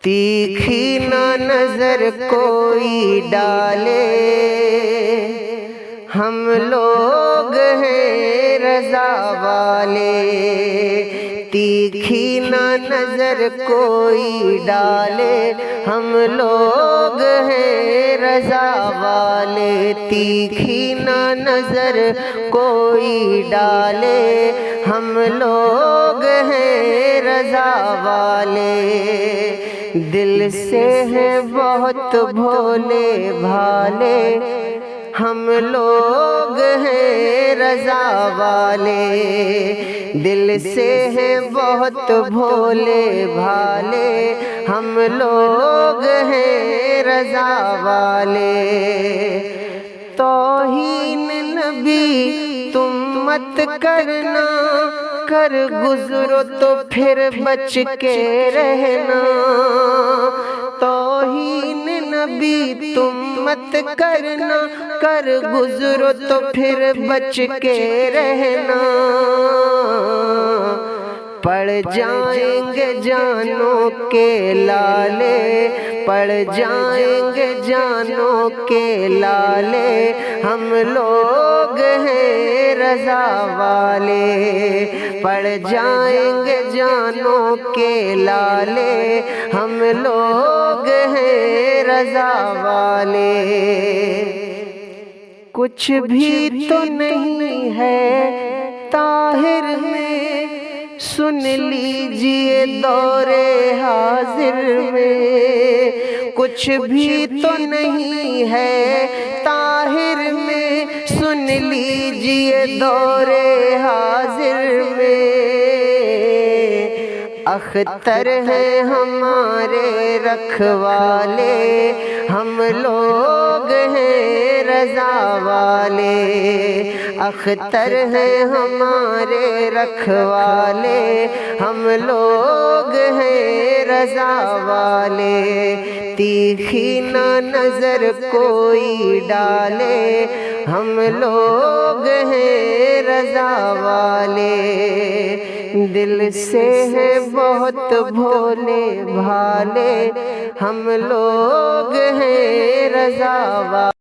تیکھی نہ نظر کوئی ڈالے، ہم لوگ ہیں رضا والے۔ تیکھی نہ نظر کوئی ڈالے، ہم لوگ ہیں رضا والے۔ تیکھی نہ نظر کوئی ڈالے، ہم لوگ ہیں رضا والے۔ دل سے ہیں بہت بھولے بھالے، ہم لوگ ہیں رضا والے۔ دل سے ہیں بہت بھولے بھالے، ہم لوگ ہیں رضا والے۔ توہین نبی تم مت کرنا، کر گزرو تو پھر بچ کے رہنا۔ توہین نبی تم مت کرنا، کر گزرو تو پھر بچ کے رہنا۔ پڑ جائیں گے جانوں کے لالے، پڑ جائیں گے جانوں کے لالے، ہم لوگ ہیں رضا والے۔ پڑ جائیں گے جانوں کے لالے، ہم لوگ ہیں رضا والے۔ کچھ بھی تو نہیں ہے طاہر میں، سن لیجئے دور حاضر میں۔ کچھ بھی تو نہیں ہے طاہر میں، سن لیجئے دور حاضر میں۔ اختر ہیں ہمارے رکھوالے، ہم لوگ ہیں رضا والے۔ اختر ہیں ہمارے رکھوالے، ہم لوگ ہیں رضا والے۔ تیکھی نہ نظر کوئی ڈالے، ہم لوگ ہیں رضا والے۔ دل سے ہیں بہت بھولے بھالے، ہم لوگ ہیں رضا والے۔